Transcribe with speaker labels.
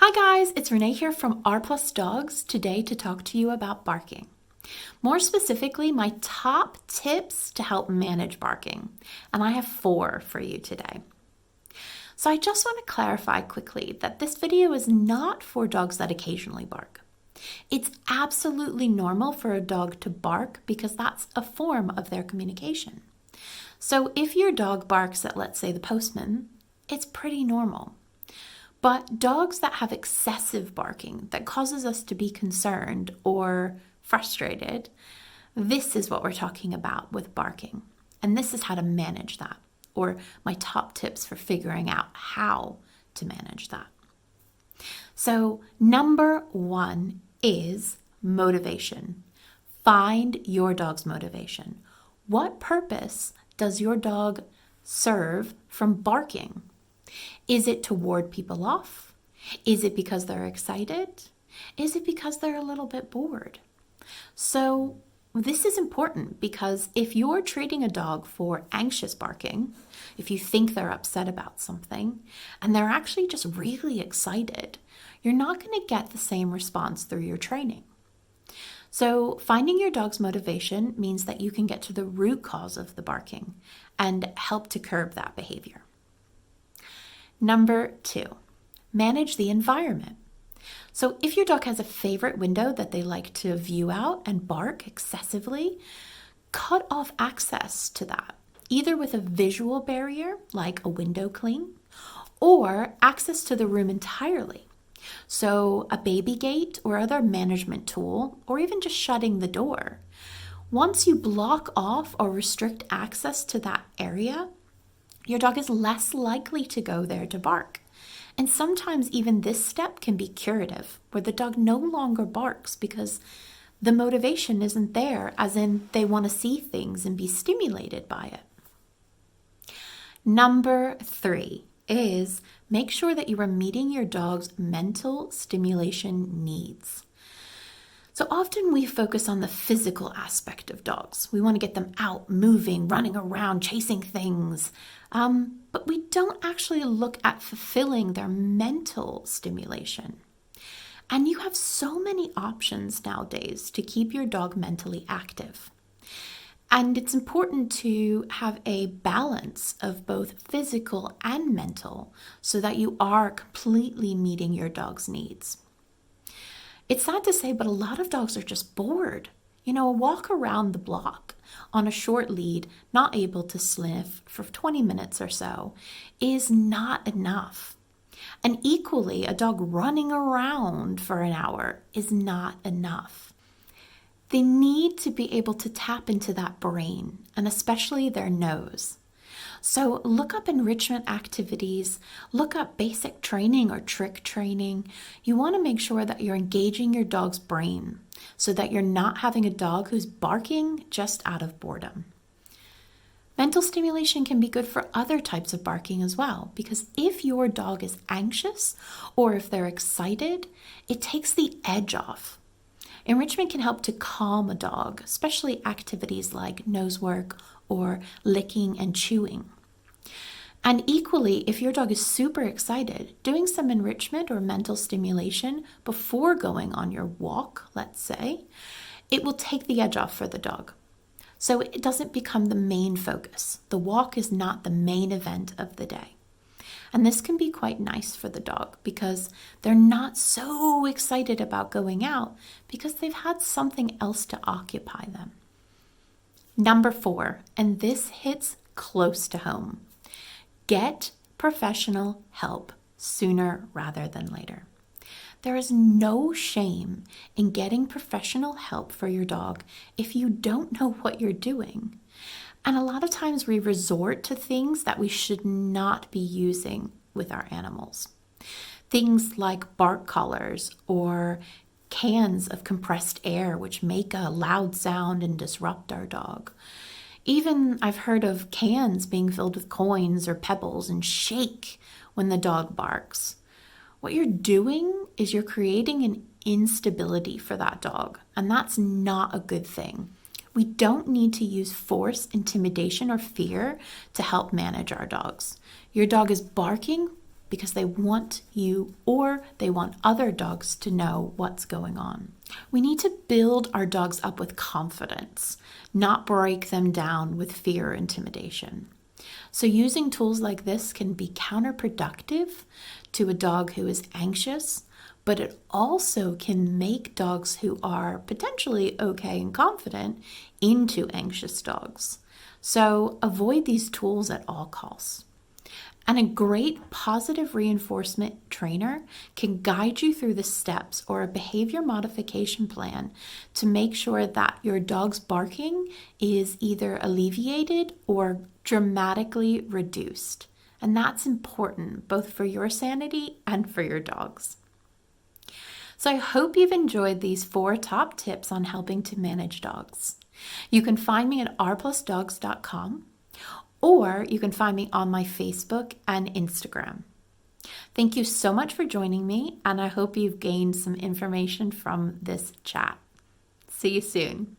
Speaker 1: Hi guys, it's Renee here from R+Dogs today to talk to you about barking. More specifically, my top tips to help manage barking. And I have 4 for you today. So I just want to clarify quickly that this video is not for dogs that occasionally bark. It's absolutely normal for a dog to bark because that's a form of their communication. So if your dog barks at, let's say, the postman, it's pretty normal. But dogs that have excessive barking that causes us to be concerned or frustrated, this is what we're talking about with barking. And this is how to manage that, or my top tips for figuring out how to manage that. So number 1 is motivation. Find your dog's motivation. What purpose does your dog serve from barking? Is it to ward people off? Is it because they're excited? Is it because they're a little bit bored? So this is important because if you're treating a dog for anxious barking, if you think they're upset about something, and they're actually just really excited, you're not going to get the same response through your training. So finding your dog's motivation means that you can get to the root cause of the barking and help to curb that behavior. Number 2, manage the environment. So if your dog has a favorite window that they like to view out and bark excessively, cut off access to that, either with a visual barrier like a window cling or access to the room entirely. So a baby gate or other management tool, or even just shutting the door. Once you block off or restrict access to that area, your dog is less likely to go there to bark. And sometimes even this step can be curative, where the dog no longer barks because the motivation isn't there, as in they want to see things and be stimulated by it. Number 3 is make sure that you are meeting your dog's mental stimulation needs. So often we focus on the physical aspect of dogs. We want to get them out, moving, running around, chasing things. But we don't actually look at fulfilling their mental stimulation. And you have so many options nowadays to keep your dog mentally active. And it's important to have a balance of both physical and mental so that you are completely meeting your dog's needs. It's sad to say, but a lot of dogs are just bored. A walk around the block on a short lead, not able to sniff for 20 minutes or so, is not enough. And equally, a dog running around for an hour is not enough. They need to be able to tap into that brain, and especially their nose. So look up enrichment activities, look up basic training or trick training. You want to make sure that you're engaging your dog's brain so that you're not having a dog who's barking just out of boredom. Mental stimulation can be good for other types of barking as well, because if your dog is anxious or if they're excited, it takes the edge off. Enrichment can help to calm a dog, especially activities like nose work or licking and chewing. And equally, if your dog is super excited, doing some enrichment or mental stimulation before going on your walk, let's say, it will take the edge off for the dog. So it doesn't become the main focus. The walk is not the main event of the day. And this can be quite nice for the dog because they're not so excited about going out because they've had something else to occupy them. Number 4, and this hits close to home. Get professional help sooner rather than later. There is no shame in getting professional help for your dog if you don't know what you're doing. And a lot of times we resort to things that we should not be using with our animals. Things like bark collars or cans of compressed air, which make a loud sound and disrupt our dog. Even I've heard of cans being filled with coins or pebbles and shake when the dog barks. What you're doing is you're creating an instability for that dog, and that's not a good thing. We don't need to use force, intimidation, or fear to help manage our dogs. Your dog is barking because they want you or they want other dogs to know what's going on. We need to build our dogs up with confidence, not break them down with fear or intimidation. So using tools like this can be counterproductive to a dog who is anxious, but it also can make dogs who are potentially okay and confident into anxious dogs. So avoid these tools at all costs. And a great positive reinforcement trainer can guide you through the steps or a behavior modification plan to make sure that your dog's barking is either alleviated or dramatically reduced. And that's important both for your sanity and for your dog's. So I hope you've enjoyed these 4 top tips on helping to manage dogs. You can find me at r+dogs.com. or you can find me on my Facebook and Instagram. Thank you so much for joining me, and I hope you've gained some information from this chat. See you soon.